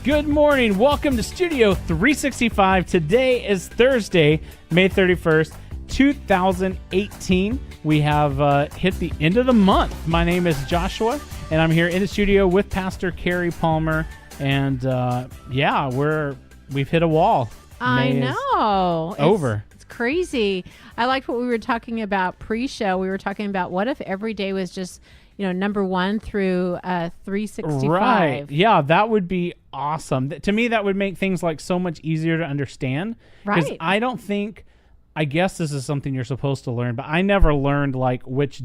Good morning. Welcome to Studio 365. Today is Thursday, May 31st, 2018. We have hit the end of the month. My name is Joshua, and I'm here in the studio with Pastor Kerrie Palmer. And we've hit a wall. I know. Over. It's crazy. I liked what we were talking about pre-show. We were talking about what if every day was just, number 1 through 365. Right. Yeah, that would be awesome. To me, that would make things like so much easier to understand. Right. I guess this is something you're supposed to learn, but I never learned like which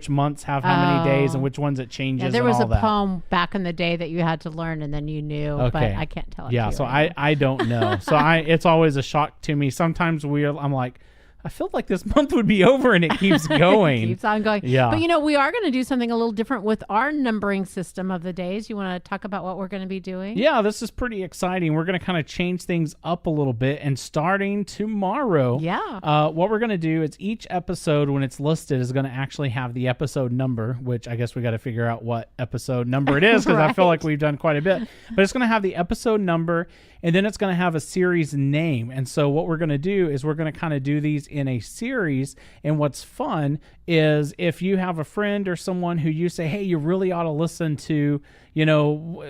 months have how many days and which ones it changes. Yeah, there was a poem back in the day that you had to learn and then you knew, okay. But I can't tell it to you. Yeah, so I don't know. So it's always a shock to me. Sometimes I'm like, I feel like this month would be over, and it keeps going. It keeps on going. Yeah. But, we are going to do something a little different with our numbering system of the days. You want to talk about what we're going to be doing? Yeah, this is pretty exciting. We're going to kind of change things up a little bit, and starting tomorrow, what we're going to do is each episode, when it's listed, is going to actually have the episode number, which I guess we got to figure out what episode number it is, because right. I feel like we've done quite a bit. But it's going to have the episode number, and then it's going to have a series name. And so what we're going to do is we're going to kind of do these in a series. And what's fun is if you have a friend or someone who you say, hey, you really ought to listen to,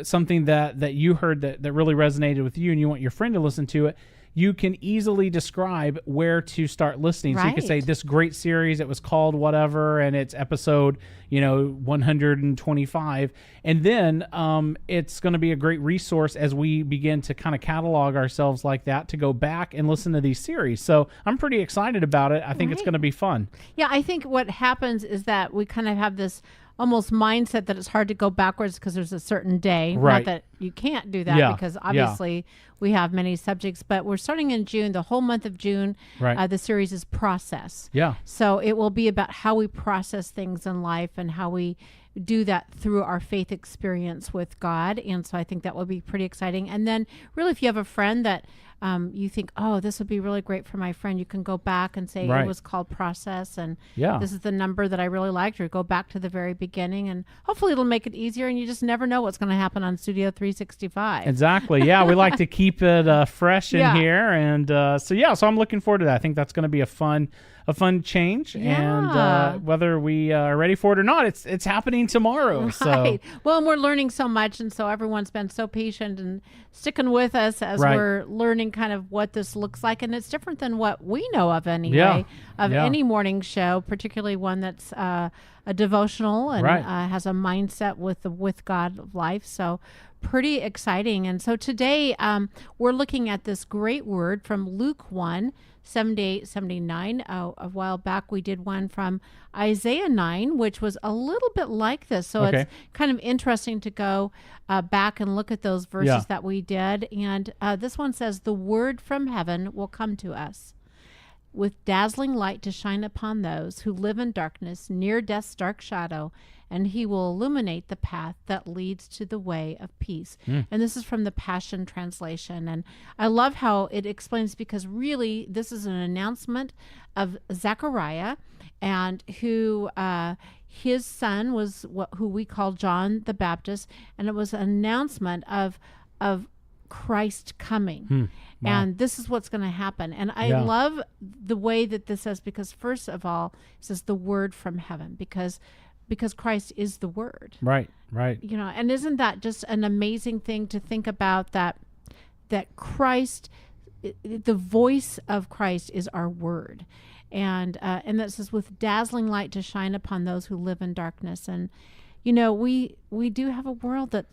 something that you heard that really resonated with you, and you want your friend to listen to it, you can easily describe where to start listening. Right. So you can say this great series, it was called whatever, and it's episode, 125. And then it's going to be a great resource as we begin to kind of catalog ourselves like that to go back and listen to these series. So I'm pretty excited about it. I think it's going to be fun. Yeah, I think what happens is that we kind of have this almost mindset that it's hard to go backwards because there's a certain day. Right. Not that you can't do that because obviously we have many subjects, but we're starting in June, the whole month of June. Right. The series is process. Yeah. So it will be about how we process things in life and how we do that through our faith experience with God. And so I think that will be pretty exciting. And then really, if you have a friend that you think, oh, this would be really great for my friend, you can go back and say it was called process, and this is the number that I really liked, or go back to the very beginning, and hopefully it'll make it easier, and you just never know what's going to happen on Studio 365. Exactly. Yeah, we like to keep it fresh in here, and so I'm looking forward to that. I think that's going to be a fun change, and whether we are ready for it or not, it's happening tomorrow. Right. So well, and we're learning so much, and so everyone's been so patient and sticking with us as we're learning kind of what this looks like, and it's different than what we know of anyway, any morning show, particularly one that's a devotional and has a mindset with God of life. So pretty exciting. And so today we're looking at this great word from Luke 1:78-79. A while back we did one from Isaiah 9, which was a little bit like this. So it's kind of interesting to go back and look at those verses that we did. And this one says, the word from heaven will come to us with dazzling light to shine upon those who live in darkness near death's dark shadow, and he will illuminate the path that leads to the way of peace. And this is from the Passion Translation. And I love how it explains, because really this is an announcement of Zechariah, and who his son was who we call John the Baptist, and it was an announcement of Christ coming. Wow. And this is what's going to happen. And I love the way that this says, because first of all, it says the word from heaven, because Christ is the word. Right. And isn't that just an amazing thing to think about, that Christ, the voice of Christ is our word. And that says, with dazzling light to shine upon those who live in darkness. And, we do have a world that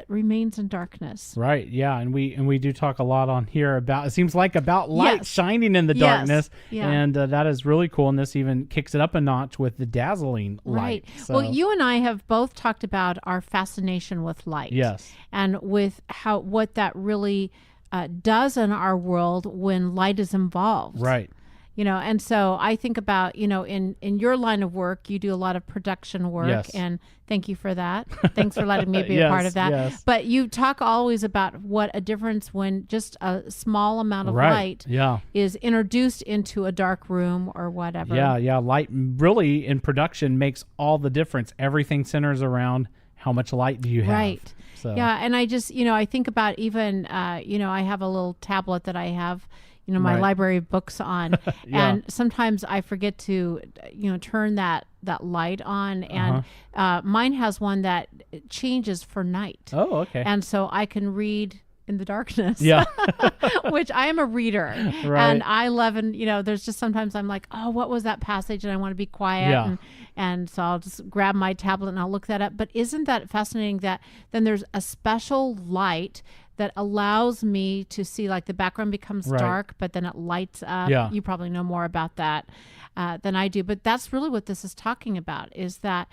remains in darkness. Right. Yeah. And we do talk a lot on here about light shining in the darkness. Yeah. And that is really cool. And this even kicks it up a notch with the dazzling light. Right. So. Well, you and I have both talked about our fascination with light. Yes. And with what that really does in our world when light is involved. Right. And so I think about, in your line of work, you do a lot of production work, and thank you for that. Thanks for letting me be a part of that. Yes. But you talk always about what a difference when just a small amount of light is introduced into a dark room or whatever. Yeah. Light really in production makes all the difference. Everything centers around how much light do you have? Right. So. Yeah, and I just, I think about even, I have a little tablet that I have, my library of books on, and sometimes I forget to, turn that light on, and mine has one that changes for night. Oh, okay. And so I can read in the darkness. Yeah. Which I am a reader. Right. And I love, and there's just sometimes I'm like, oh, what was that passage? And I want to be quiet. Yeah. And so I'll just grab my tablet and I'll look that up. But isn't that fascinating that then there's a special light that allows me to see, like the background becomes dark, but then it lights up. Yeah. You probably know more about that than I do. But that's really what this is talking about, is that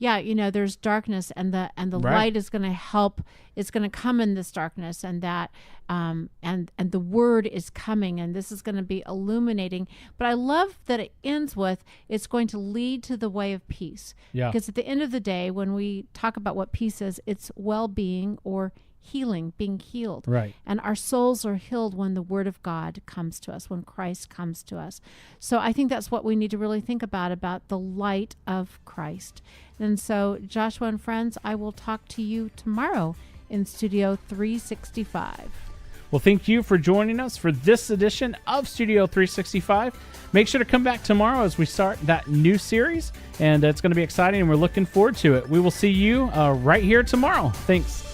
there's darkness, and the light is going to help. It's going to come in this darkness, and that and the word is coming, and this is going to be illuminating. But I love that it ends with, it's going to lead to the way of peace. Yeah. Because at the end of the day, when we talk about what peace is, it's well-being or healing, being healed. Right. And our souls are healed when the word of God comes to us, when Christ comes to us. So I think that's what we need to really think about the light of Christ. And so, Joshua and friends, I will talk to you tomorrow in Studio 365. Well, thank you for joining us for this edition of Studio 365. Make sure to come back tomorrow as we start that new series, and it's going to be exciting, and we're looking forward to it. We will see you right here tomorrow. Thanks.